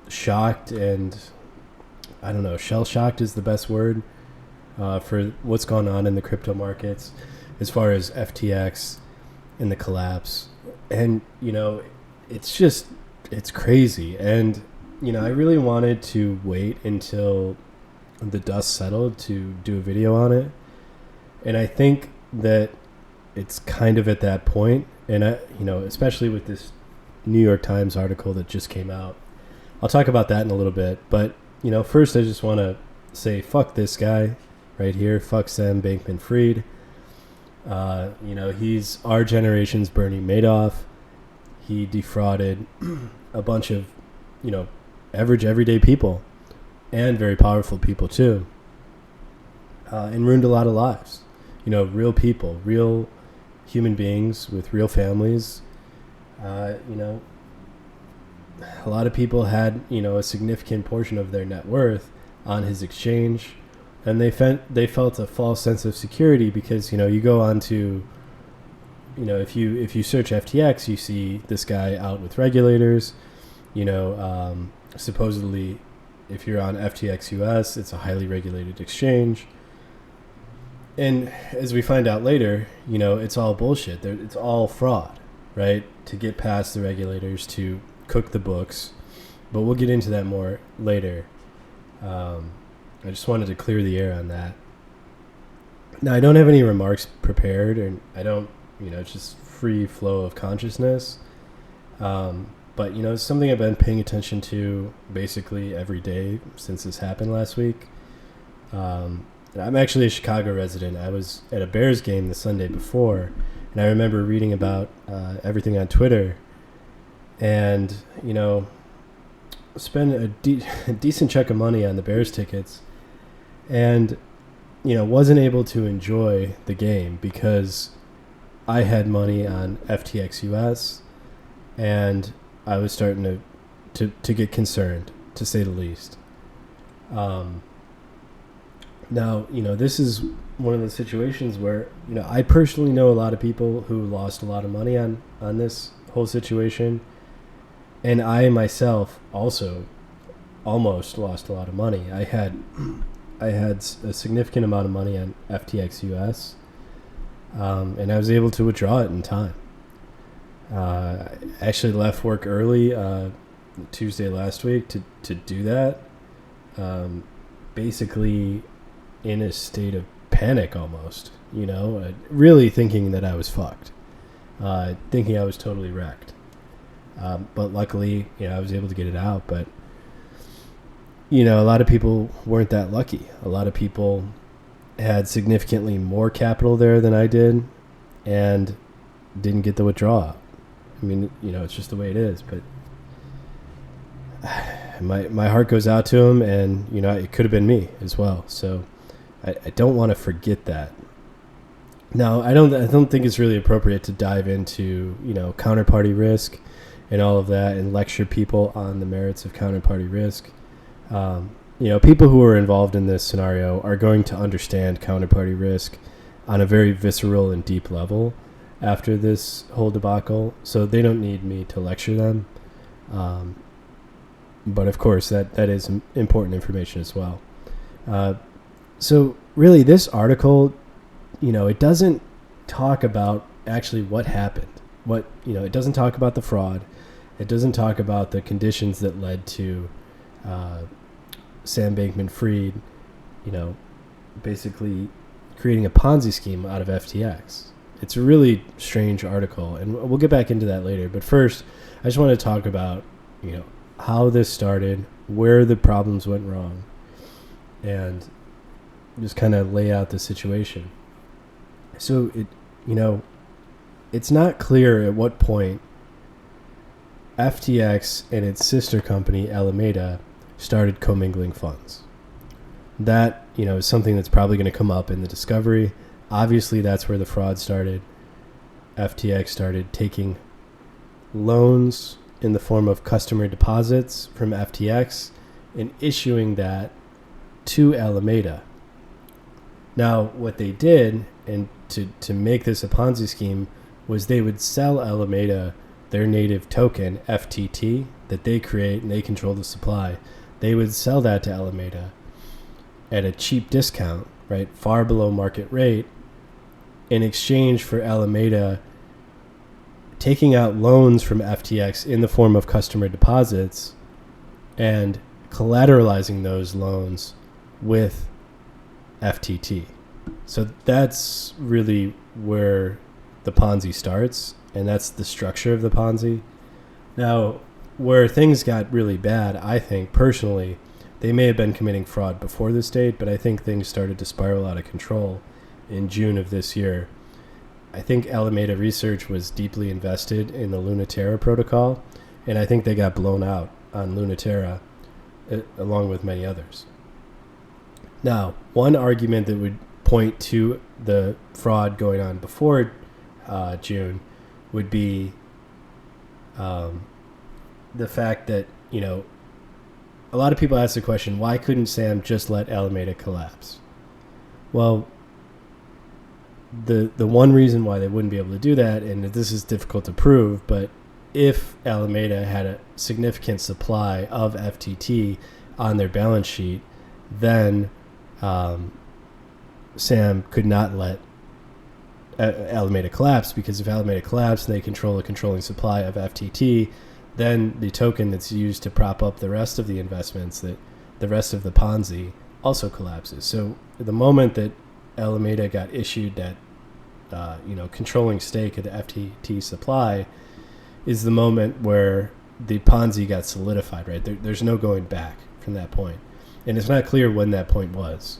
shocked and, I don't know, shell shocked is the best word for what's going on in the crypto markets as far as FTX and the collapse. And, it's crazy. And, I really wanted to wait until the dust settled to do a video on it. And I think that it's kind of at that point. And, especially with this New York Times article that just came out. I'll talk about that in a little bit. But, first I just want to say, fuck this guy right here. Fuck Sam Bankman-Fried. He's our generation's Bernie Madoff. He defrauded a bunch of, average everyday people and very powerful people too, and ruined a lot of lives. Real people, real human beings with real families. A lot of people had, a significant portion of their net worth on his exchange, and they felt a false sense of security because, you go on to, if you search FTX, you see this guy out with regulators, supposedly if you're on FTX US, it's a highly regulated exchange. And as we find out later, it's all bullshit. It's all fraud, right? To get past the regulators, to cook the books. But we'll get into that more later. I just wanted to clear the air on that. Now, I don't have any remarks prepared, and I don't, it's just free flow of consciousness. But, it's something I've been paying attention to basically every day since this happened last week. I'm actually a Chicago resident. I was at a Bears game the Sunday before, and I remember reading about everything on Twitter and, spend a decent chunk of money on the Bears tickets and, wasn't able to enjoy the game because I had money on FTX US, and I was starting to get concerned, to say the least. Now, this is one of the situations where, I personally know a lot of people who lost a lot of money on this whole situation. And I myself also almost lost a lot of money. I had a significant amount of money on FTX US, and I was able to withdraw it in time. I actually left work early Tuesday last week to do that, basically in a state of panic almost, really thinking that I was fucked, thinking I was totally wrecked. But luckily, I was able to get it out. But, a lot of people weren't that lucky. A lot of people had significantly more capital there than I did and didn't get the withdrawal. I mean, it's just the way it is. But my heart goes out to him, and, it could have been me as well. So I don't want to forget that. Now, I don't think it's really appropriate to dive into, counterparty risk and all of that and lecture people on the merits of counterparty risk. People who are involved in this scenario are going to understand counterparty risk on a very visceral and deep level after this whole debacle, so they don't need me to lecture them. But of course, that is important information as well. So really, this article, it doesn't talk about actually what happened. It doesn't talk about the fraud. It doesn't talk about the conditions that led to Sam Bankman-Fried, basically creating a Ponzi scheme out of FTX. It's a really strange article, and we'll get back into that later. But first, I just want to talk about, how this started, where the problems went wrong, and just kind of lay out the situation. So it's not clear at what point FTX and its sister company Alameda started commingling funds. That, is something that's probably going to come up in the discovery. Obviously, that's where the fraud started. FTX started taking loans in the form of customer deposits from FTX and issuing that to Alameda. Now, what they did, and to make this a Ponzi scheme, was they would sell Alameda their native token, FTT, that they create and they control the supply, they would sell that to Alameda at a cheap discount, right, far below market rate, in exchange for Alameda taking out loans from FTX in the form of customer deposits and collateralizing those loans with FTT. So that's really where the Ponzi starts, and that's the structure of the Ponzi. Now, where things got really bad, I think, personally, they may have been committing fraud before this date, but I think things started to spiral out of control in June of this year. I think Alameda Research was deeply invested in the Lunaterra protocol, and I think they got blown out on Lunaterra, along with many others. Now, one argument that would point to the fraud going on before June would be the fact that, a lot of people ask the question, why couldn't Sam just let Alameda collapse? Well, the one reason why they wouldn't be able to do that, and this is difficult to prove, but if Alameda had a significant supply of FTT on their balance sheet, then Sam could not let Alameda collapse, because if Alameda collapsed and they control a controlling supply of FTT, then the token that's used to prop up the rest of the investments, that the rest of the Ponzi, also collapses. So the moment that Alameda got issued that controlling stake of the FTT supply is the moment where the Ponzi got solidified, right? There's no going back from that point. And it's not clear when that point was.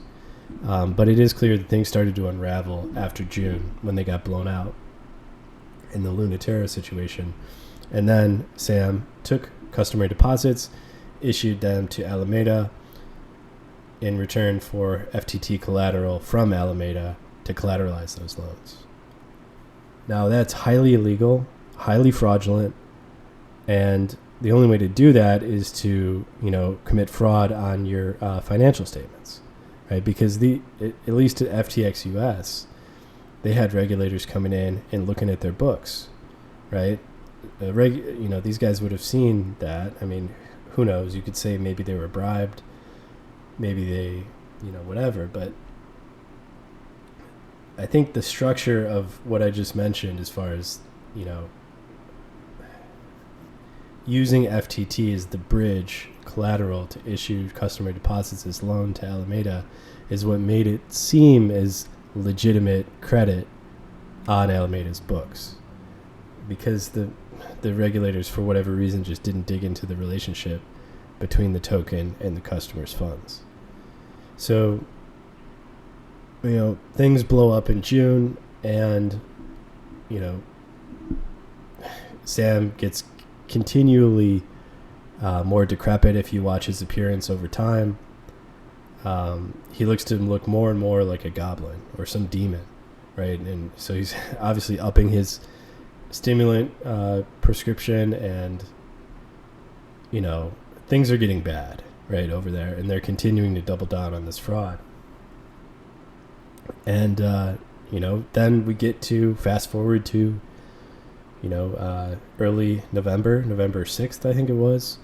But it is clear that things started to unravel after June when they got blown out in the Lunaterra situation. And then Sam took customer deposits, issued them to Alameda in return for FTT collateral from Alameda to collateralize those loans. Now, that's highly illegal, highly fraudulent, and the only way to do that is to, commit fraud on your financial statements, right? Because at least at FTX US, they had regulators coming in and looking at their books, right? These guys would have seen that. I mean, who knows? You could say maybe they were bribed, maybe they, whatever. But I think the structure of what I just mentioned, as far as, using FTT as the bridge collateral to issue customer deposits as loan to Alameda, is what made it seem as legitimate credit on Alameda's books, because the regulators, for whatever reason, just didn't dig into the relationship between the token and the customer's funds. So, things blow up in June, and, Sam gets continually more decrepit if you watch his appearance over time. He looks to look more and more like a goblin or some demon, right? And so he's obviously upping his stimulant prescription, and things are getting bad right over there, and they're continuing to double down on this fraud. And then we get to fast forward to early November 6th, I think it was.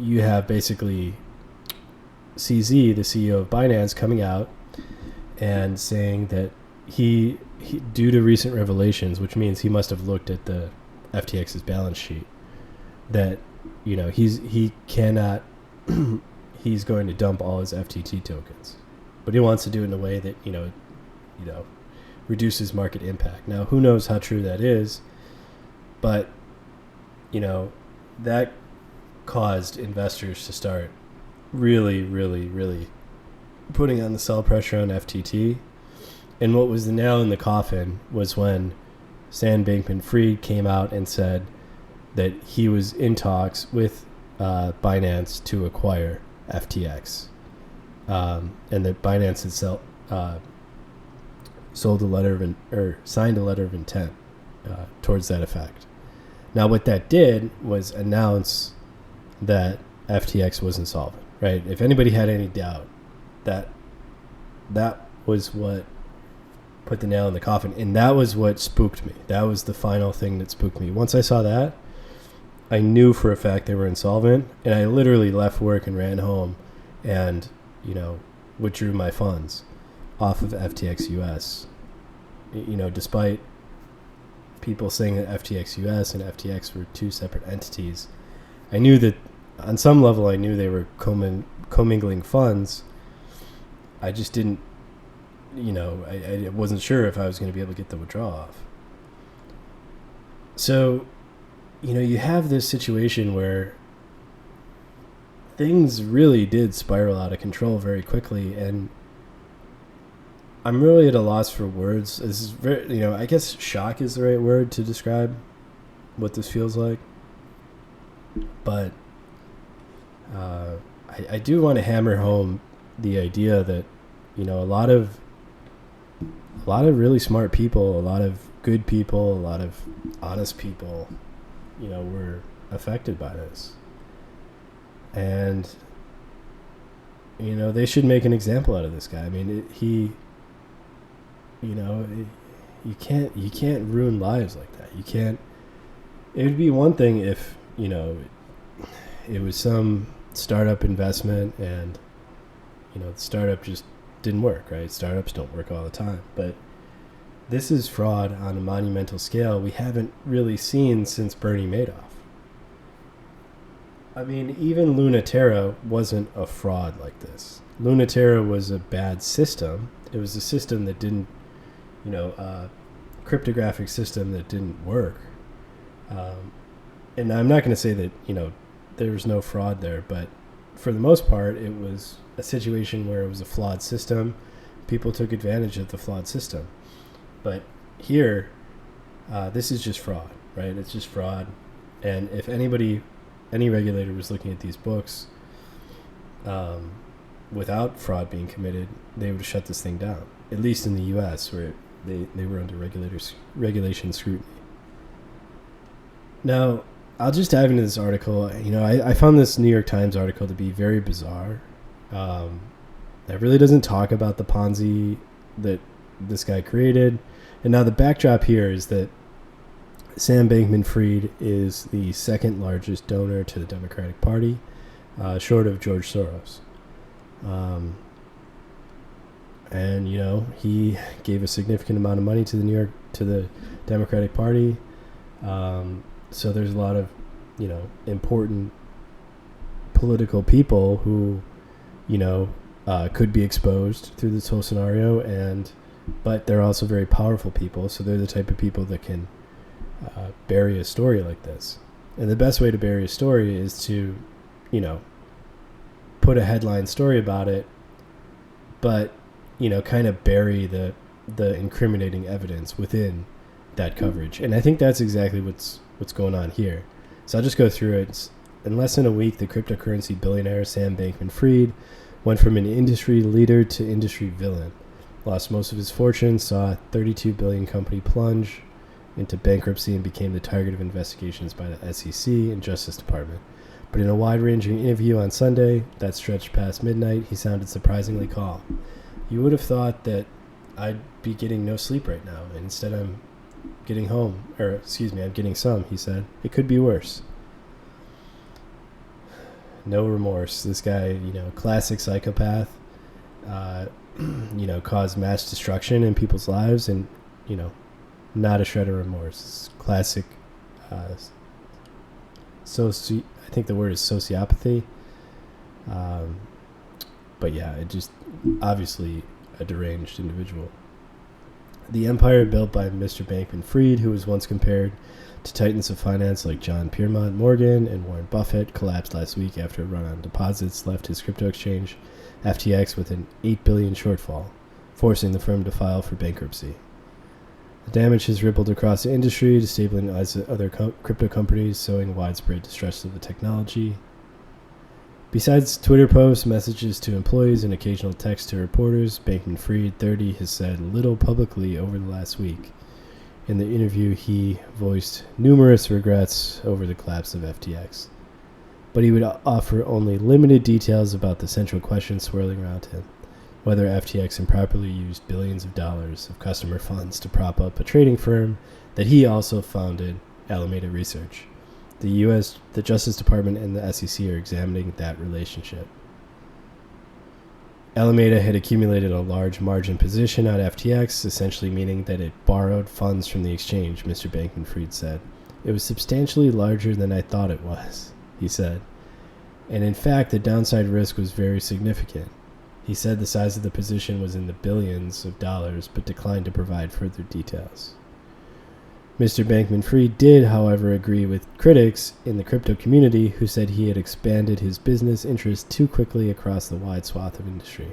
You have basically CZ, the CEO of Binance, coming out and saying that he due to recent revelations, which means he must have looked at the FTX's balance sheet, that he cannot he's going to dump all his FTT tokens, but he wants to do it in a way that reduces market impact. Now, who knows how true that is, but that caused investors to start really, really, really putting on the sell pressure on FTT. And what was the nail in the coffin was when Sam Bankman-Fried came out and said that he was in talks with Binance to acquire FTX, and that Binance itself signed a letter of intent towards that effect. Now, what that did was announce that FTX was insolvent, right? If anybody had any doubt, that was what put the nail in the coffin. And that was what spooked me. That was the final thing that spooked me. Once I saw that, I knew for a fact they were insolvent, and I literally left work and ran home and, withdrew my funds off of FTX US. Despite people saying that FTX US and FTX were two separate entities, I knew that on some level I knew they were commingling funds. I just didn't, I wasn't sure if I was going to be able to get the withdrawal off. So, you have this situation where things really did spiral out of control very quickly, and I'm really at a loss for words. This is very, I guess shock is the right word to describe what this feels like. But I do want to hammer home the idea that, a lot of really smart people, a lot of good people, a lot of honest people, were affected by this. And, they should make an example out of this guy. I mean, you can't ruin lives like that. You can't. It would be one thing if, it was some startup investment and, the startup just didn't work, right? Startups don't work all the time. But this is fraud on a monumental scale we haven't really seen since Bernie Madoff. I mean, even Lunaterra wasn't a fraud like this. Lunaterra was a bad system. It was a system that didn't, cryptographic system that didn't work. And I'm not going to say that, there was no fraud there, but for the most part, it was a situation where it was a flawed system. People took advantage of the flawed system. But here, this is just fraud, right? It's just fraud. And if any regulator was looking at these books without fraud being committed, they would shut this thing down, at least in the U.S., where they were under regulation scrutiny. Now, I'll just dive into this article. I found this New York Times article to be very bizarre. It really doesn't talk about the Ponzi that this guy created. And now the backdrop here is that Sam Bankman-Fried is the second largest donor to the Democratic Party, short of George Soros. And he gave a significant amount of money to the Democratic Party. So there's a lot of important political people who could be exposed through this whole scenario, but they're also very powerful people. So they're the type of people that can bury a story like this. And the best way to bury a story is to put a headline story about it, but kind of bury the incriminating evidence within that coverage. And I think that's exactly what's going on here. So I'll just go through it. In less than a week, the cryptocurrency billionaire Sam Bankman-Fried went from an industry leader to industry villain, lost most of his fortune, saw a $32 billion company plunge into bankruptcy, and became the target of investigations by the SEC and Justice Department. But in a wide-ranging interview on Sunday that stretched past midnight, he sounded surprisingly calm. You would have thought that I'd be getting no sleep right now, and instead I'm getting I'm getting some, he said. It could be worse. No remorse. This guy, classic psychopath, caused mass destruction in people's lives, and, not a shred of remorse. It's classic, I think the word is sociopathy. But yeah, it just obviously a deranged individual. The empire built by Mr. Bankman-Fried, who was once compared to titans of finance like John Piermont Morgan and Warren Buffett, collapsed last week after a run on deposits left his crypto exchange, FTX, with an $8 billion shortfall, forcing the firm to file for bankruptcy. The damage has rippled across the industry, destabilizing other crypto companies, sowing widespread distrust of the technology. Besides Twitter posts, messages to employees, and occasional texts to reporters, Bankman-Fried, 30, has said little publicly over the last week. In the interview, he voiced numerous regrets over the collapse of FTX, but he would offer only limited details about the central questions swirling around him. whether FTX improperly used billions of dollars of customer funds to prop up a trading firm that he also founded, Alameda Research. The Justice Department and the SEC are examining that relationship. Alameda had accumulated a large margin position on FTX, essentially meaning that it borrowed funds from the exchange, Mr. Bankman-Fried said. It was substantially larger than I thought it was, he said. And in fact, the downside risk was very significant. He said the size of the position was in the billions of dollars, but declined to provide further details. Mr. Bankman-Fried did, however, agree with critics in the crypto community who said he had expanded his business interests too quickly across the wide swath of industry.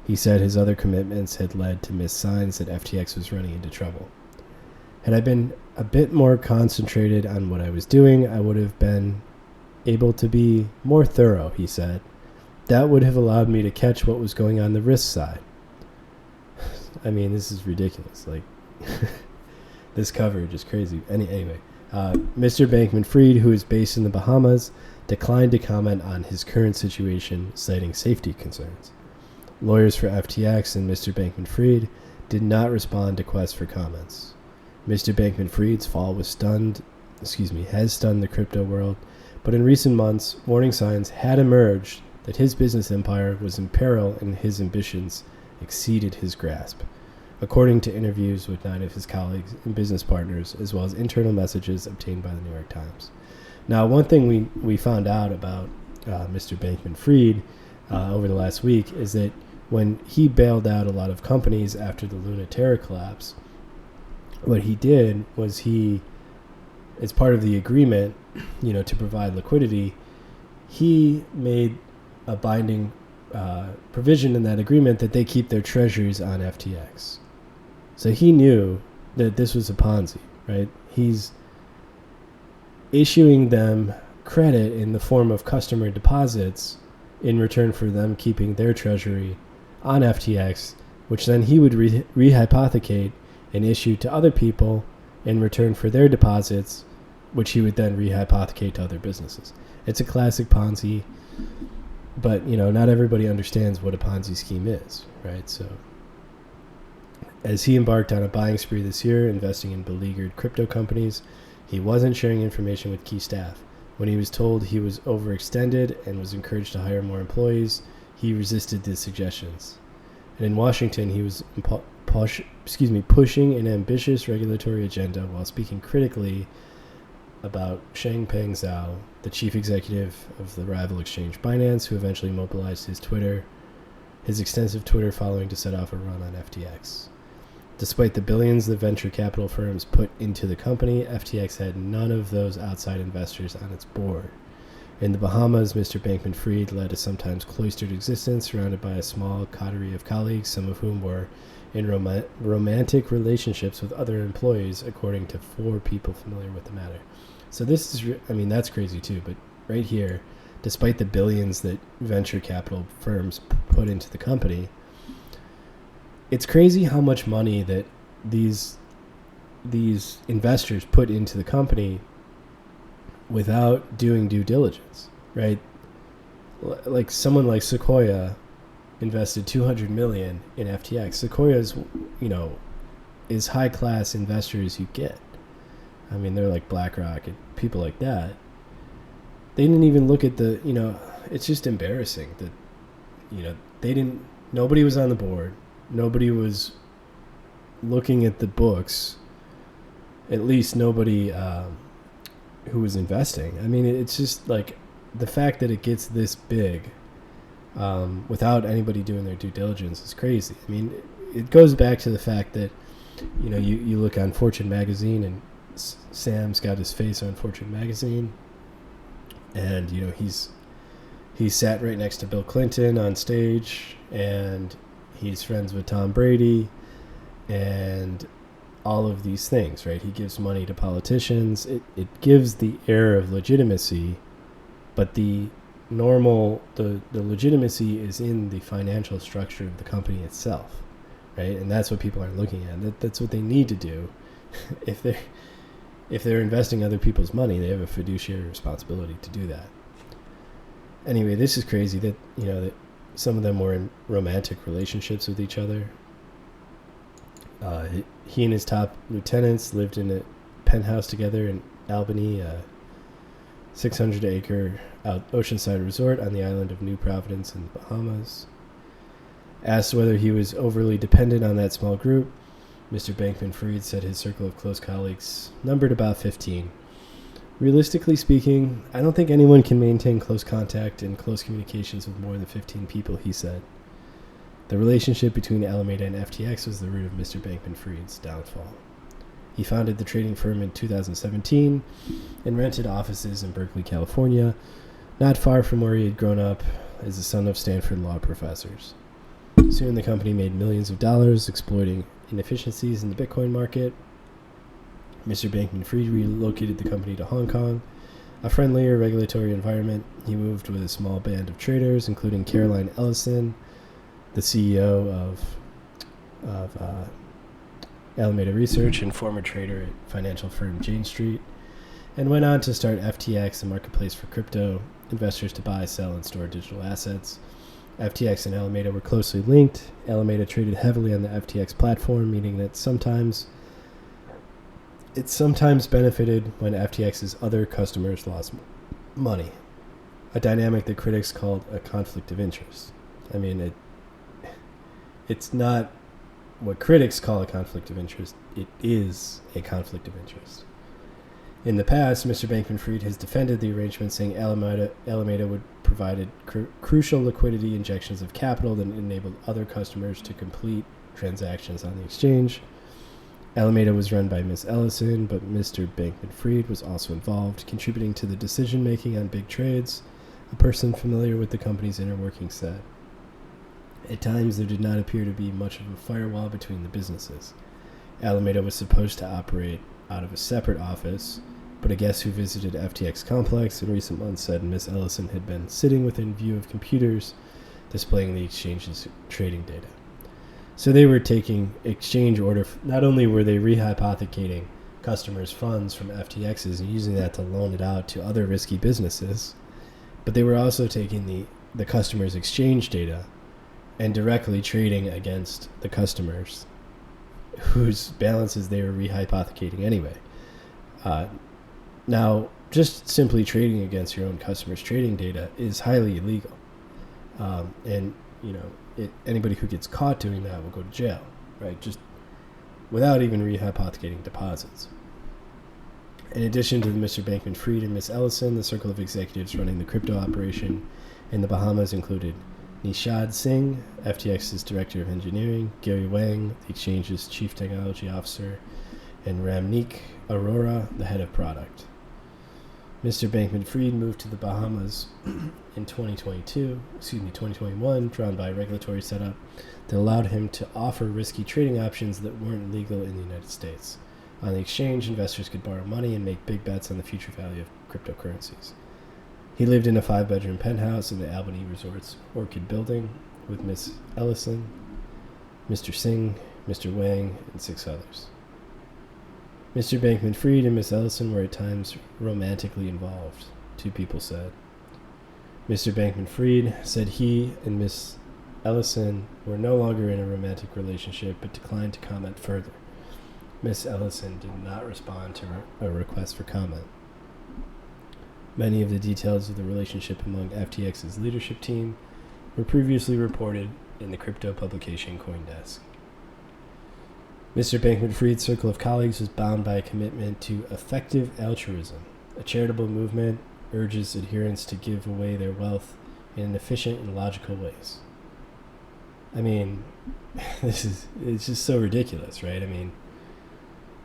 He said his other commitments had led to missed signs that FTX was running into trouble. Had I been a bit more concentrated on what I was doing, I would have been able to be more thorough, he said. That would have allowed me to catch what was going on the risk side. I mean, this is ridiculous. Like, this coverage is crazy. Anyway, Mr. Bankman-Fried, who is based in the Bahamas, declined to comment on his current situation, citing safety concerns. Lawyers for FTX and Mr. Bankman-Fried did not respond to requests for comments. Mr. Bankman-Fried's fall has stunned the crypto world, but in recent months, warning signs had emerged that his business empire was in peril and his ambitions exceeded his grasp, according to interviews with 9 of his colleagues and business partners, as well as internal messages obtained by the New York Times. Now, one thing we found out about Mr. Bankman-Fried over the last week is that when he bailed out a lot of companies after the Luna Terra collapse, what he did was as part of the agreement, to provide liquidity, he made a binding provision in that agreement that they keep their treasuries on FTX. So he knew that this was a Ponzi, right? He's issuing them credit in the form of customer deposits in return for them keeping their treasury on FTX, which then he would rehypothecate and issue to other people in return for their deposits, which he would then rehypothecate to other businesses. It's a classic Ponzi, but not everybody understands what a Ponzi scheme is, right? So as he embarked on a buying spree this year, investing in beleaguered crypto companies, he wasn't sharing information with key staff. When he was told he was overextended and was encouraged to hire more employees, he resisted the suggestions. And in Washington, he was pushing an ambitious regulatory agenda while speaking critically about Changpeng Zhao, the chief executive of the rival exchange Binance, who eventually mobilized his extensive Twitter following to set off a run on FTX. Despite the billions the venture capital firms put into the company, FTX had none of those outside investors on its board. In the Bahamas, Mr. Bankman-Fried led a sometimes cloistered existence surrounded by a small coterie of colleagues, some of whom were in romantic relationships with other employees, according to 4 people familiar with the matter. So this is, that's crazy too, but right here, despite the billions that venture capital firms put into the company, it's crazy how much money that these investors put into the company without doing due diligence, right? Like someone like Sequoia invested $200 million in FTX. Sequoia's, is high class investors you get. They're like BlackRock and people like that. They didn't even look at it's just embarrassing that, nobody was on the board. Nobody was looking at the books, at least nobody who was investing. It's just like the fact that it gets this big without anybody doing their due diligence is crazy. It goes back to the fact that, you look on Fortune magazine and Sam's got his face on Fortune magazine, and he's sat right next to Bill Clinton on stage, and he's friends with Tom Brady and all of these things, right? He gives money to politicians. It gives the air of legitimacy, but the legitimacy is in the financial structure of the company itself, right? And that's what people aren't looking at. That's what they need to do. If they're investing other people's money, they have a fiduciary responsibility to do that. Anyway, this is crazy that, that some of them were in romantic relationships with each other. He and his top lieutenants lived in a penthouse together in Albany, 600-acre oceanside resort on the island of New Providence in the Bahamas. Asked whether he was overly dependent on that small group, Mr. Bankman-Fried said his circle of close colleagues numbered about 15. Realistically speaking, I don't think anyone can maintain close contact and close communications with more than 15 people, he said. The relationship between Alameda and FTX was the root of Mr. Bankman-Fried's downfall. He founded the trading firm in 2017 and rented offices in Berkeley, California, not far from where he had grown up as the son of Stanford law professors. Soon the company made millions of dollars exploiting inefficiencies in the Bitcoin market. Mr. Bankman-Fried relocated the company to Hong Kong, a friendlier regulatory environment. He moved with a small band of traders, including Caroline Ellison, the CEO of Alameda Research and former trader at financial firm Jane Street, and went on to start FTX, a marketplace for crypto investors to buy, sell, and store digital assets. FTX and Alameda were closely linked. Alameda traded heavily on the FTX platform, meaning that it sometimes benefited when FTX's other customers lost money, a dynamic that critics called a conflict of interest. I mean, it's not what critics call a conflict of interest. It is a conflict of interest. In the past, Mr. Bankman-Fried has defended the arrangement, saying Alameda would provide crucial liquidity injections of capital that enabled other customers to complete transactions on the exchange. Alameda was run by Ms. Ellison, but Mr. Bankman-Fried was also involved, contributing to the decision-making on big trades, a person familiar with the company's inner workings said. At times, there did not appear to be much of a firewall between the businesses. Alameda was supposed to operate out of a separate office, but a guest who visited FTX complex in recent months said Ms. Ellison had been sitting within view of computers displaying the exchange's trading data. So they were taking exchange order. Not only were they rehypothecating customers' funds from FTX's and using that to loan it out to other risky businesses, but they were also taking the customers' exchange data and directly trading against the customers whose balances they were rehypothecating anyway. Now, just simply trading against your own customers' trading data is highly illegal. And, anybody who gets caught doing that will go to jail, right? Just without even rehypothecating deposits. In addition to Mr. Bankman-Fried and Ms. Ellison, the circle of executives running the crypto operation in the Bahamas included Nishad Singh, FTX's director of engineering, Gary Wang, the exchange's chief technology officer, and Ramneek Arora, the head of product. Mr. Bankman-Fried moved to the Bahamas in 2021, drawn by a regulatory setup that allowed him to offer risky trading options that weren't legal in the United States. On the exchange, investors could borrow money and make big bets on the future value of cryptocurrencies. He lived in a 5-bedroom penthouse in the Albany Resort's Orchid Building with Miss Ellison, Mr. Singh, Mr. Wang, and 6 others. Mr. Bankman-Fried and Miss Ellison were at times romantically involved, 2 people said. Mr. Bankman-Fried said he and Miss Ellison were no longer in a romantic relationship, but declined to comment further. Miss Ellison did not respond to a request for comment. Many of the details of the relationship among FTX's leadership team were previously reported in the crypto publication CoinDesk. Mr. Bankman-Fried's circle of colleagues was bound by a commitment to effective altruism. A charitable movement urges adherents to give away their wealth in efficient and logical ways. I mean, it's just so ridiculous, right? I mean,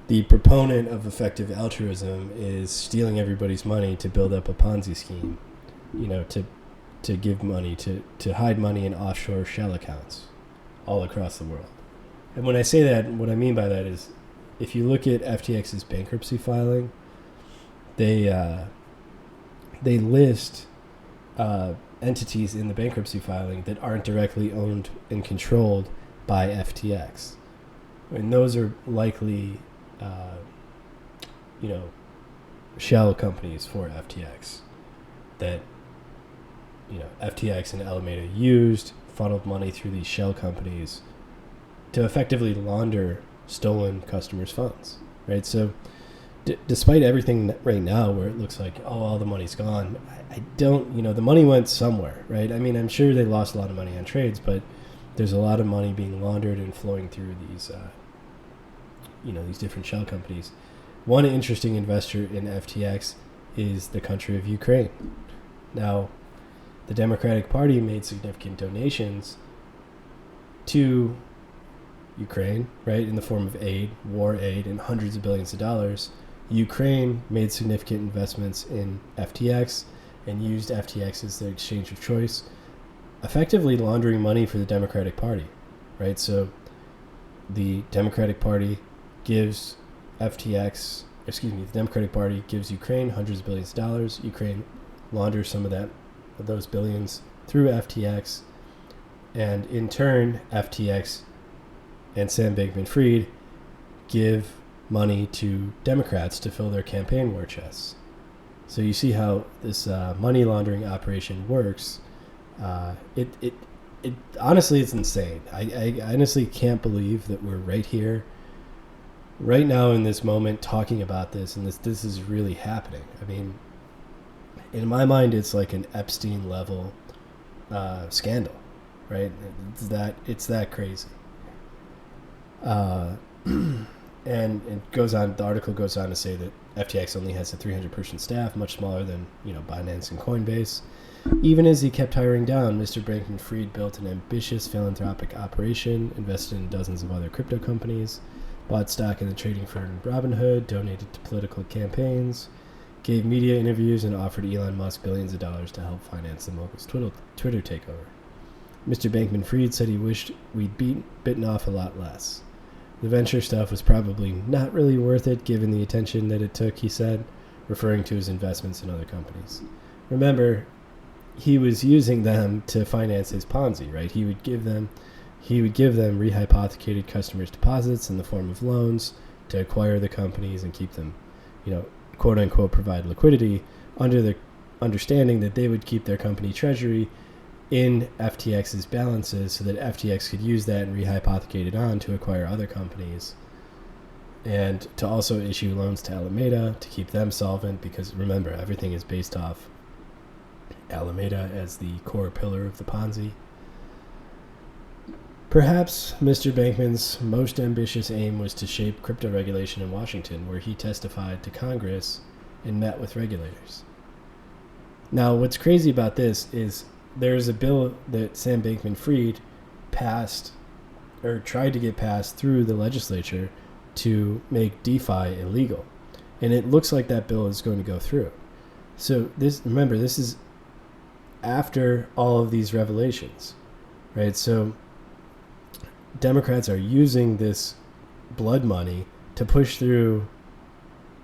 the proponent of effective altruism is stealing everybody's money to build up a Ponzi scheme, to give money, to hide money in offshore shell accounts all across the world. And when I say that, what I mean by that is, if you look at FTX's bankruptcy filing, they list entities in the bankruptcy filing that aren't directly owned and controlled by FTX. And those are likely shell companies for FTX that FTX and Alameda used funneled money through these shell companies to effectively launder stolen customers' funds, right? So despite everything right now where it looks like, oh, all the money's gone, I don't, the money went somewhere, right? I mean, I'm sure they lost a lot of money on trades, but there's a lot of money being laundered and flowing through these, these different shell companies. One interesting investor in FTX is the country of Ukraine. Now, the Democratic Party made significant donations to Ukraine, right, in the form of aid, war aid, and hundreds of billions of dollars. Ukraine made significant investments in FTX and used FTX as their exchange of choice, effectively laundering money for the Democratic Party, right? So the Democratic Party gives the Democratic Party gives Ukraine hundreds of billions of dollars. Ukraine launders some of those billions through FTX, and in turn, FTX and Sam Bankman-Fried give money to Democrats to fill their campaign war chests. So you see how this money laundering operation works. It honestly, it's insane. I honestly can't believe that we're right here, right now in this moment, talking about this, and this is really happening. I mean, in my mind, it's like an Epstein level scandal, right? It's that crazy. And it goes on. The article goes on to say that FTX only has a 300-person staff, much smaller than Binance and Coinbase. Even as he kept hiring down, Mr. Bankman-Fried built an ambitious philanthropic operation, invested in dozens of other crypto companies, bought stock in the trading firm Robinhood, donated to political campaigns, gave media interviews, and offered Elon Musk billions of dollars to help finance the mogul's Twitter takeover. Mr. Bankman-Fried said he wished we'd bitten off a lot less. The venture stuff was probably not really worth it given the attention that it took, he said, referring to his investments in other companies. Remember, he was using them to finance his Ponzi, right? He would give them rehypothecated customers' deposits in the form of loans to acquire the companies and keep them, quote unquote, provide liquidity under the understanding that they would keep their company treasury in FTX's balances so that FTX could use that and rehypothecate it on to acquire other companies, and to also issue loans to Alameda to keep them solvent, because remember, everything is based off Alameda as the core pillar of the Ponzi. Perhaps Mr. Bankman's most ambitious aim was to shape crypto regulation in Washington, where he testified to Congress and met with regulators. Now, what's crazy about this is there's a bill that Sam Bankman-Fried passed, or tried to get passed through the legislature, to make DeFi illegal. And it looks like that bill is going to go through. So this is after all of these revelations, right? So Democrats are using this blood money to push through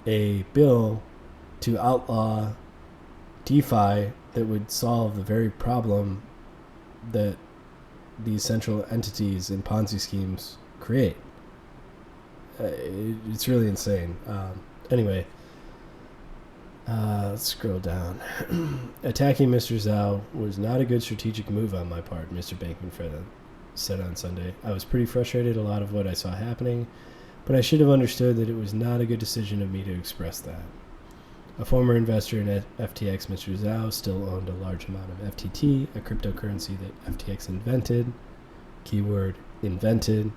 a bill to outlaw DeFi that would solve the very problem that these central entities and Ponzi schemes create. It's really insane. Anyway, let's scroll down. Attacking Mr. Zhao was not a good strategic move on my part, Mr. Bankman-Fried said on Sunday. I was pretty frustrated at a lot of what I saw happening, but I should have understood that it was not a good decision of me to express that. A former investor in FTX, Mr. Zhao, still owned a large amount of FTT, a cryptocurrency that FTX invented, keyword invented,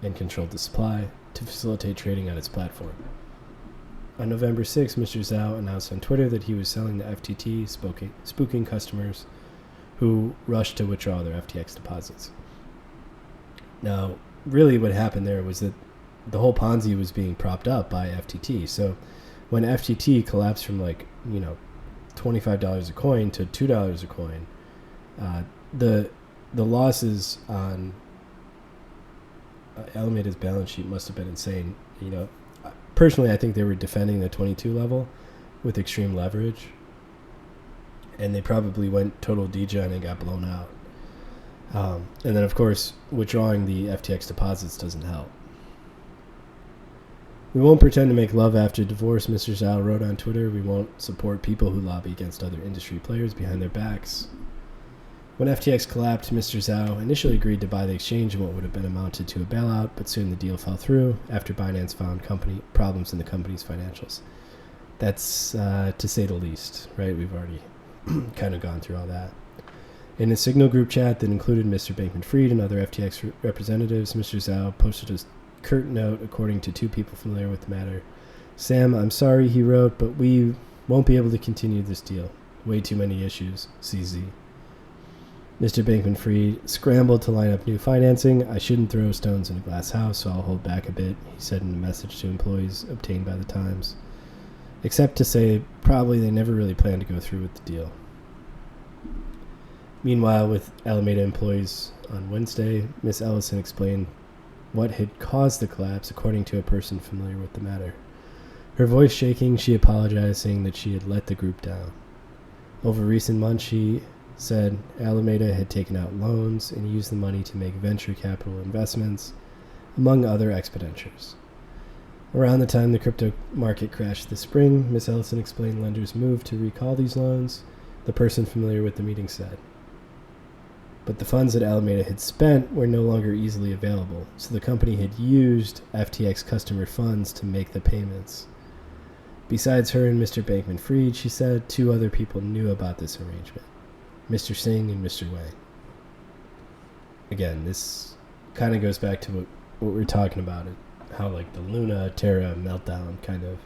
and controlled the supply to facilitate trading on its platform. On November 6, Mr. Zhao announced on Twitter that he was selling the FTT, spooking customers who rushed to withdraw their FTX deposits. Now, really what happened there was that the whole Ponzi was being propped up by FTT. So when FTT collapsed from $25 a coin to $2 a coin, the losses on Alameda's balance sheet must have been insane. Personally, I think they were defending the 22 level with extreme leverage, and they probably went total degen and got blown out. And then, of course, withdrawing the FTX deposits doesn't help. We won't pretend to make love after divorce, Mr. Zhao wrote on Twitter. We won't support people who lobby against other industry players behind their backs. When FTX collapsed, Mr. Zhao initially agreed to buy the exchange in what would have been amounted to a bailout, but soon the deal fell through after Binance found problems in the company's financials. That's to say the least, right? We've already kind of gone through all that. In a Signal group chat that included Mr. Bankman-Fried and other FTX representatives, Mr. Zhao posted a curt note, according to two people familiar with the matter. "Sam, I'm sorry," he wrote, "but we won't be able to continue this deal. Way too many issues. CZ." Mr. Bankman-Fried scrambled to line up new financing. "I shouldn't throw stones in a glass house, so I'll hold back a bit," he said in a message to employees obtained by the Times. Except to say, probably they never really planned to go through with the deal. Meanwhile, with Alameda employees on Wednesday, Ms. Ellison explained what had caused the collapse, according to a person familiar with the matter. Her voice shaking, she apologized, saying that she had let the group down. Over recent months, she said Alameda had taken out loans and used the money to make venture capital investments, among other expenditures. Around the time the crypto market crashed this spring, Ms. Ellison explained lenders moved to recall these loans, the person familiar with the meeting said. But the funds that Alameda had spent were no longer easily available, so the company had used FTX customer funds to make the payments. Besides her and Mr. Bankman-Fried, she said, two other people knew about this arrangement, Mr. Singh and Mr. Wang. Again, this kind of goes back to what we were talking about, how like the Luna Terra meltdown kind of,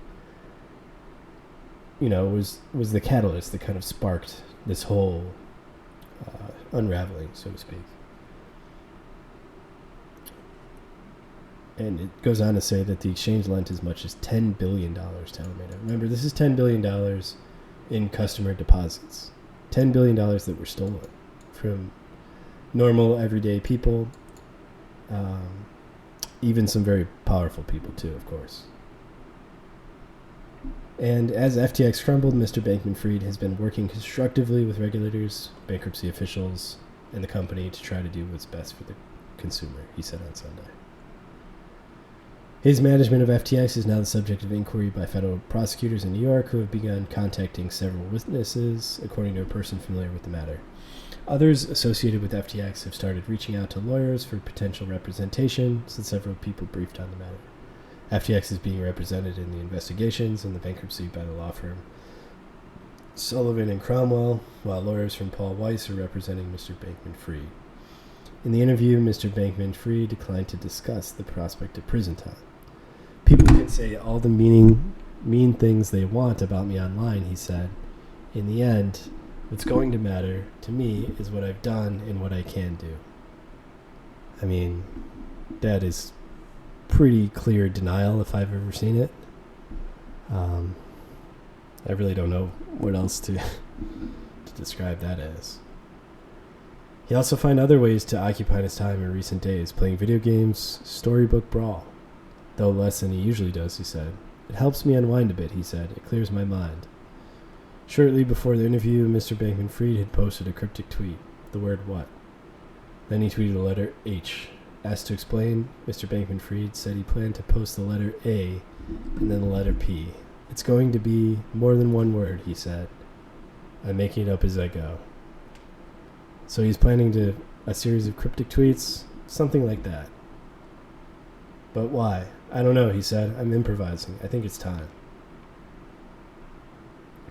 was the catalyst that kind of sparked this whole unraveling, so to speak. And it goes on to say that the exchange lent as much as $10 billion to Alameda. Remember, this is $10 billion in customer deposits. $10 billion that were stolen from normal, everyday people, even some very powerful people too, of course. And as FTX crumbled, Mr. Bankman-Fried has been working constructively with regulators, bankruptcy officials, and the company to try to do what's best for the consumer, he said on Sunday. His management of FTX is now the subject of inquiry by federal prosecutors in New York, who have begun contacting several witnesses, according to a person familiar with the matter. Others associated with FTX have started reaching out to lawyers for potential representation, since several people briefed on the matter. FTX is being represented in the investigations and the bankruptcy by the law firm Sullivan and Cromwell, while lawyers from Paul Weiss are representing Mr. Bankman-Fried. In the interview, Mr. Bankman-Fried declined to discuss the prospect of prison time. "People can say all the mean things they want about me online," he said. "In the end, what's going to matter to me is what I've done and what I can do." I mean, that is pretty clear denial if I've ever seen it. I really don't know what else to describe that as. He also found other ways to occupy his time in recent days, playing video games, storybook brawl. Though less than he usually does, he said. "It helps me unwind a bit," he said. "It clears my mind." Shortly before the interview, Mr. Bankman-Fried had posted a cryptic tweet, the word "what?" Then he tweeted the letter H. Asked to explain, Mr. Bankman-Fried said he planned to post the letter A and then the letter P. "It's going to be more than one word," he said. "I'm making it up as I go." So he's planning to a series of cryptic tweets, something like that. But why? "I don't know," he said. "I'm improvising. I think it's time."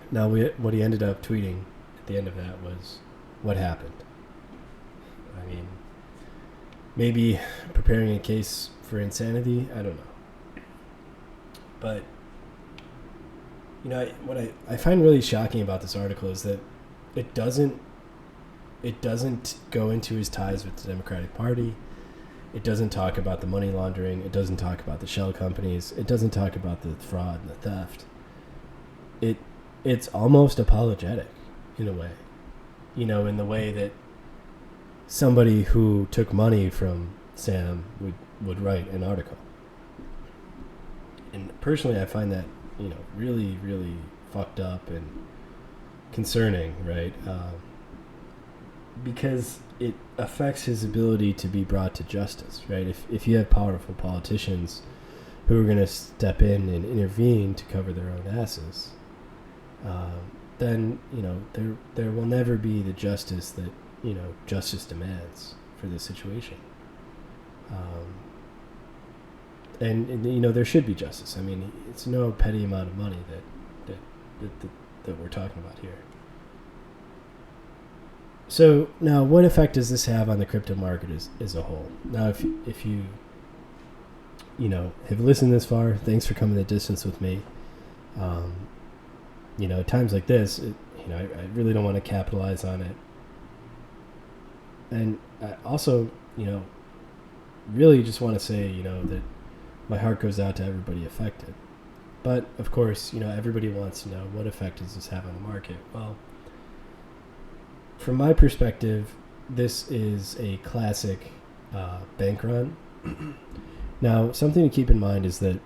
Now, what he ended up tweeting at the end of that was, "What happened?" I mean, maybe preparing a case for insanity? I don't know. But, what I find really shocking about this article is that it doesn't go into his ties with the Democratic Party. It doesn't talk about the money laundering. It doesn't talk about the shell companies. It doesn't talk about the fraud and the theft. It's almost apologetic in a way. In the way that somebody who took money from Sam would write an article. And personally, I find that, really, really fucked up and concerning, right? Because it affects his ability to be brought to justice, right? If you have powerful politicians who are going to step in and intervene to cover their own asses, then, there will never be the justice that justice demands for this situation. And there should be justice. I mean, it's no petty amount of money that we're talking about here. So now, what effect does this have on the crypto market as a whole? Now, if you have listened this far, thanks for coming the distance with me. At times like this, I really don't want to capitalize on it. And I also, really just want to say, that my heart goes out to everybody affected. But, of course, everybody wants to know, what effect does this have on the market? Well, from my perspective, this is a classic bank run. Now, something to keep in mind is that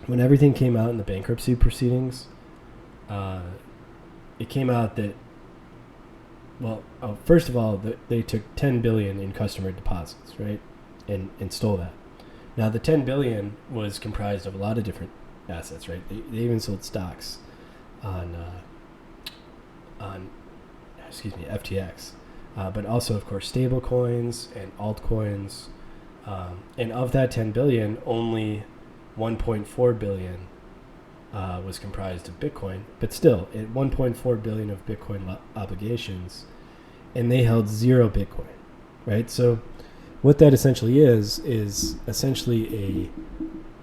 when everything came out in the bankruptcy proceedings, it came out that, first of all, they took $10 billion in customer deposits, right, and stole that. Now, the $10 billion was comprised of a lot of different assets, right? They even sold stocks on FTX, but also, of course, stable coins and altcoins. And of that $10 billion, only $1.4 billion was comprised of Bitcoin. But still, at $1.4 billion of Bitcoin obligations, and they held 0 Bitcoin, right? So what that essentially is essentially a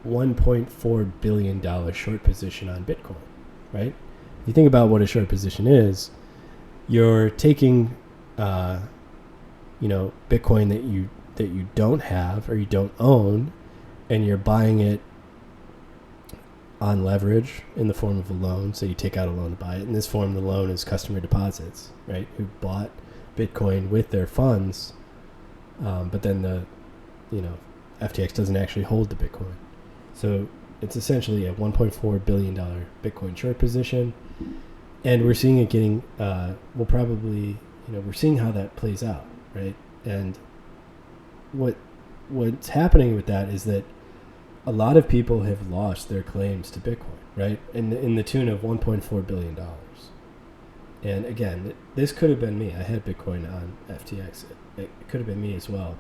$1.4 billion short position on Bitcoin, right? If you think about what a short position is, you're taking, Bitcoin that you don't have or you don't own, and you're buying it on leverage in the form of a loan. So you take out a loan to buy it. In this form, the loan is customer deposits, right? Who bought Bitcoin with their funds, but then FTX doesn't actually hold the Bitcoin. So it's essentially a $1.4 billion Bitcoin short position. And we're seeing it getting, we're seeing how that plays out, right? And what's happening with that is that a lot of people have lost their claims to Bitcoin, right? In the tune of $1.4 billion. And again, this could have been me. I had Bitcoin on FTX. It could have been me as well.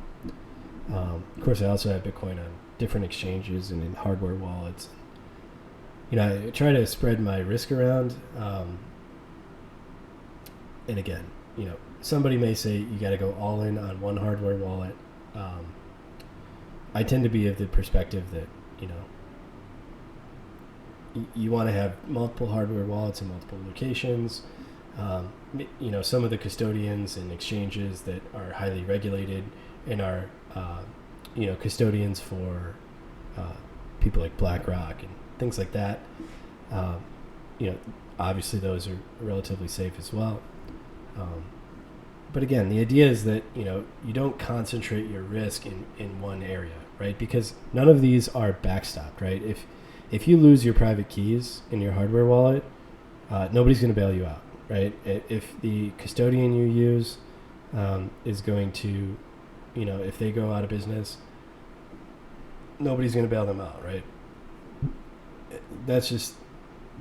Of course, I also had Bitcoin on different exchanges and in hardware wallets. I try to spread my risk around. And again, somebody may say you got to go all in on one hardware wallet. I tend to be of the perspective that, you want to have multiple hardware wallets in multiple locations. Some of the custodians and exchanges that are highly regulated and are, custodians for people like BlackRock and things like that. Obviously those are relatively safe as well. But again, the idea is that, you don't concentrate your risk in one area, right? Because none of these are backstopped, right? If you lose your private keys in your hardware wallet, nobody's going to bail you out, right? If the custodian you use is going to, if they go out of business, nobody's going to bail them out, right? That's just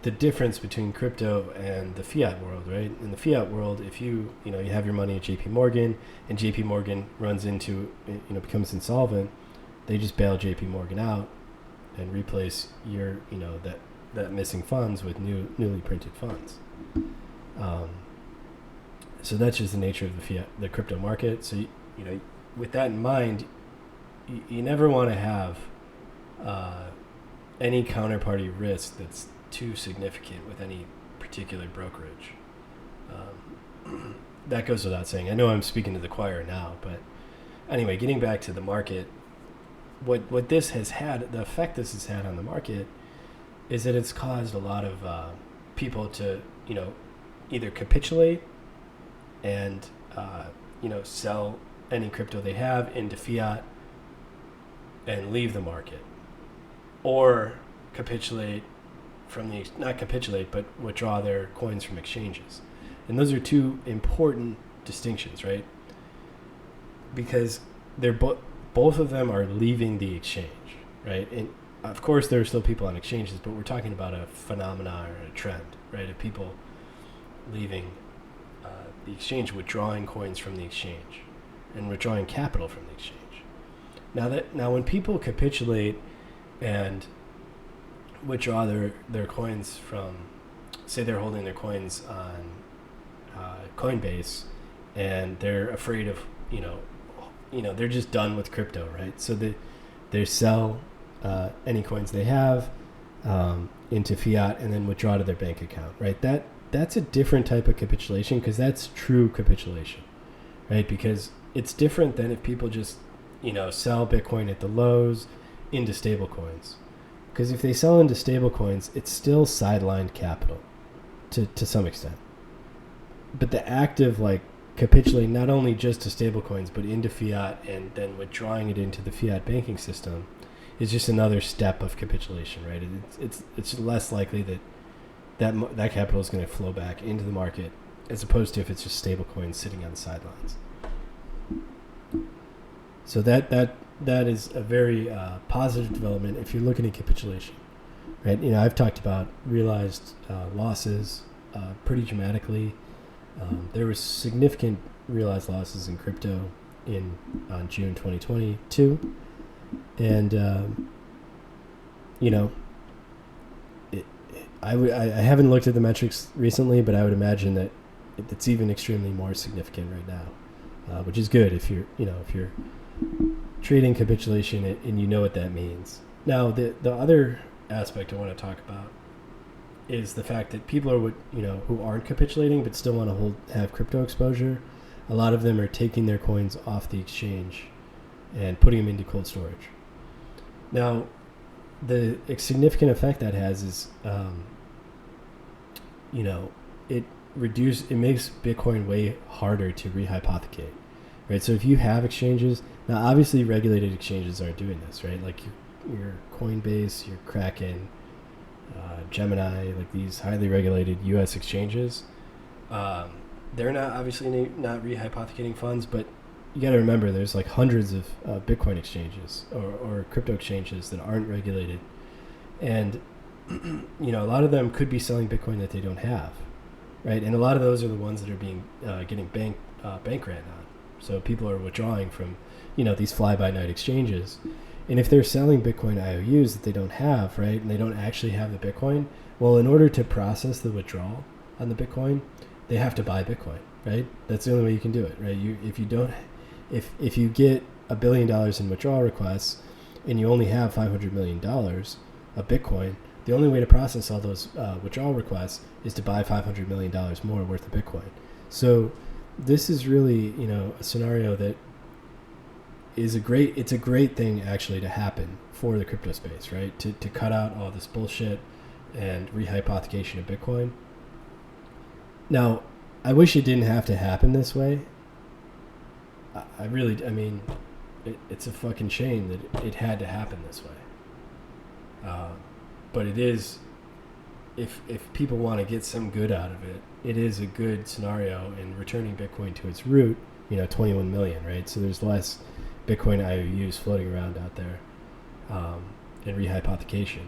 the difference between crypto and the fiat world, right? In the fiat world, if you have your money at JP Morgan and JP Morgan runs into, becomes insolvent, they just bail JP Morgan out and replace your, that missing funds with newly printed funds. So that's just the nature of the crypto market. So, with that in mind, you never want to have any counterparty risk that's too significant with any particular brokerage. That goes without saying. I know I'm speaking to the choir now, but anyway, getting back to the market, what this has had, the effect this has had on the market is that it's caused a lot of people to, either capitulate and, sell any crypto they have into fiat and leave the market, or capitulate but withdraw their coins from exchanges. And those are two important distinctions, right? Because they're both of them are leaving the exchange, right? And of course there are still people on exchanges, but we're talking about a phenomenon or a trend, right? Of people leaving the exchange withdrawing coins from the exchange and withdrawing capital from the exchange. Now when people capitulate and withdraw their coins from, say they're holding their coins on Coinbase, and they're afraid of, they're just done with crypto, right? So they sell any coins they have into fiat and then withdraw to their bank account, right? That's a different type of capitulation, because that's true capitulation, right? Because it's different than if people just, sell Bitcoin at the lows into stable coins. Because if they sell into stable coins, it's still sidelined capital to some extent. But the act of capitulating not only just to stable coins, but into fiat and then withdrawing it into the fiat banking system is just another step of capitulation, right? It's less likely that capital is going to flow back into the market, as opposed to if it's just stable coins sitting on the sidelines. So that is a very positive development if you're looking at capitulation, right? I've talked about realized losses pretty dramatically. There were significant realized losses in crypto on June 2022, and I haven't looked at the metrics recently, but I would imagine that it's even extremely more significant right now, which is good if you're trading capitulation and you know what that means. Now, the other aspect I want to talk about is the fact that people are who aren't capitulating but still want to have crypto exposure. A lot of them are taking their coins off the exchange and putting them into cold storage. Now, the significant effect that has is, it makes Bitcoin way harder to rehypothecate, right? So if you have exchanges, now obviously regulated exchanges aren't doing this, right? Like your Coinbase, your Kraken, Gemini, like these highly regulated U.S. exchanges, they're not rehypothecating funds, but you got to remember there's hundreds of Bitcoin exchanges or crypto exchanges that aren't regulated, and a lot of them could be selling Bitcoin that they don't have, right? And a lot of those are the ones that are getting bank ran on. So people are withdrawing from these fly-by-night exchanges. And if they're selling Bitcoin IOUs that they don't have, right, and they don't actually have the Bitcoin, well, in order to process the withdrawal on the Bitcoin, they have to buy Bitcoin, right? That's the only way you can do it, right? If you get $1 billion in withdrawal requests and you only have $500 million of Bitcoin, the only way to process all those withdrawal requests is to buy $500 million more worth of Bitcoin. So this is really, a scenario that is a great thing actually to happen for the crypto space, right? To cut out all this bullshit and rehypothecation of Bitcoin. Now, I wish it didn't have to happen this way. It's a fucking shame that it had to happen this way. But it is, if people want to get some good out of it, it is a good scenario in returning Bitcoin to its root, 21 million, right? So there's less Bitcoin IOUs floating around out there, and rehypothecation.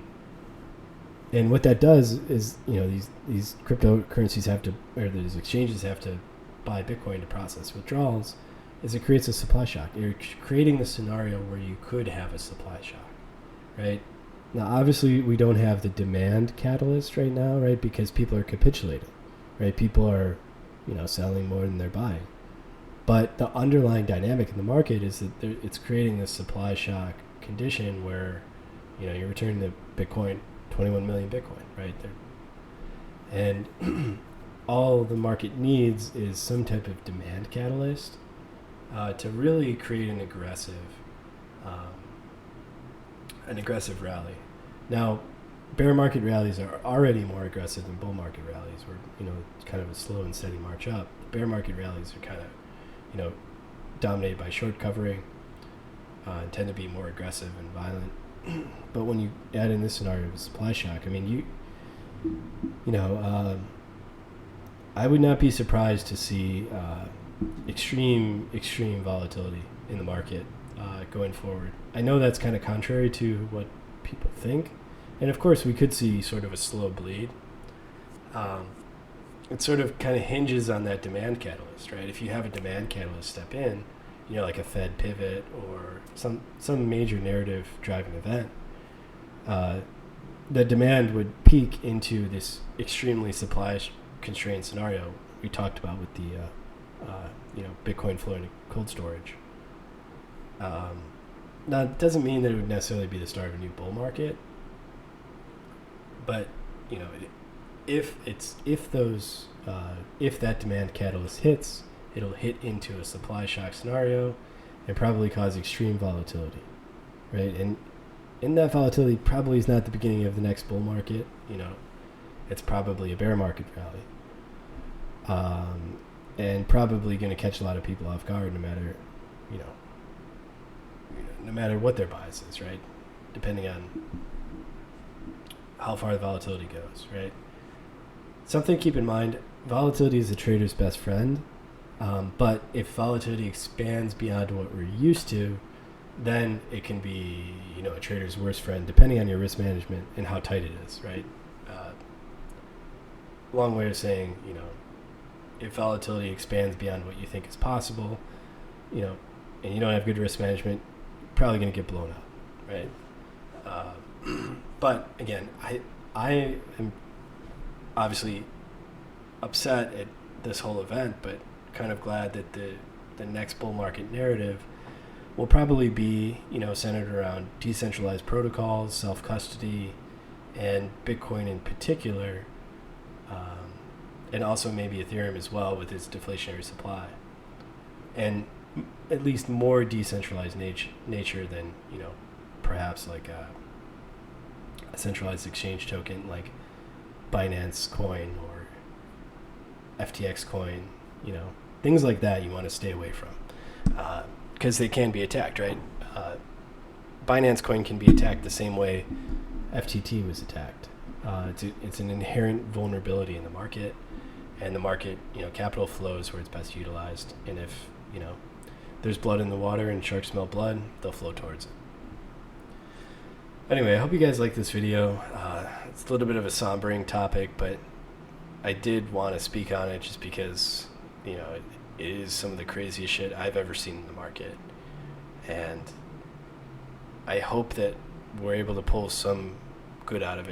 And what that does is, these cryptocurrencies these exchanges have to buy Bitcoin to process withdrawals, is it creates a supply shock. You're creating the scenario where you could have a supply shock, right? Now, obviously, we don't have the demand catalyst right now, right? Because people are capitulating, right? People are, selling more than they're buying. But the underlying dynamic in the market is that it's creating this supply shock condition where, you're returning the Bitcoin, 21 million Bitcoin, right? And all the market needs is some type of demand catalyst to really create an aggressive rally. Now, bear market rallies are already more aggressive than bull market rallies, where it's kind of a slow and steady march up. Bear market rallies are kind of dominated by short covering and tend to be more aggressive and violent. But when you add in this scenario of a supply shock, I would not be surprised to see extreme volatility in the market going forward. I know that's kind of contrary to what people think, and of course we could see sort of a slow bleed. it sort of kind of hinges on that demand catalyst, right? If you have a demand catalyst step in, like a Fed pivot or some major narrative driving event, the demand would peak into this extremely supply constrained scenario we talked about with the Bitcoin flowing to cold storage. Now, it doesn't mean that it would necessarily be the start of a new bull market, but if that demand catalyst hits, it'll hit into a supply shock scenario and probably cause extreme volatility, right? And that volatility probably is not the beginning of the next bull market. It's probably a bear market rally, and probably going to catch a lot of people off guard, no matter what their bias is, right? Depending on how far the volatility goes, right? Something to keep in mind: volatility is a trader's best friend, but if volatility expands beyond what we're used to, then it can be, a trader's worst friend, depending on your risk management and how tight it is, right? Long way of saying, if volatility expands beyond what you think is possible, and you don't have good risk management, you're probably going to get blown up, right? But again, I am obviously upset at this whole event, but kind of glad that the next bull market narrative will probably be, centered around decentralized protocols, self-custody, and Bitcoin in particular, and also maybe Ethereum as well with its deflationary supply, and at least more decentralized nature than, perhaps like a centralized exchange token like Binance Coin or FTX Coin, things like that you want to stay away from. Because they can be attacked, right? Binance Coin can be attacked the same way FTT was attacked. It's an inherent vulnerability in the market, and the market, capital flows where it's best utilized. And if, there's blood in the water and sharks smell blood, they'll flow towards it. Anyway, I hope you guys like this video. It's a little bit of a sombering topic, but I did want to speak on it just because, it is some of the craziest shit I've ever seen in the market. And I hope that we're able to pull some good out of it.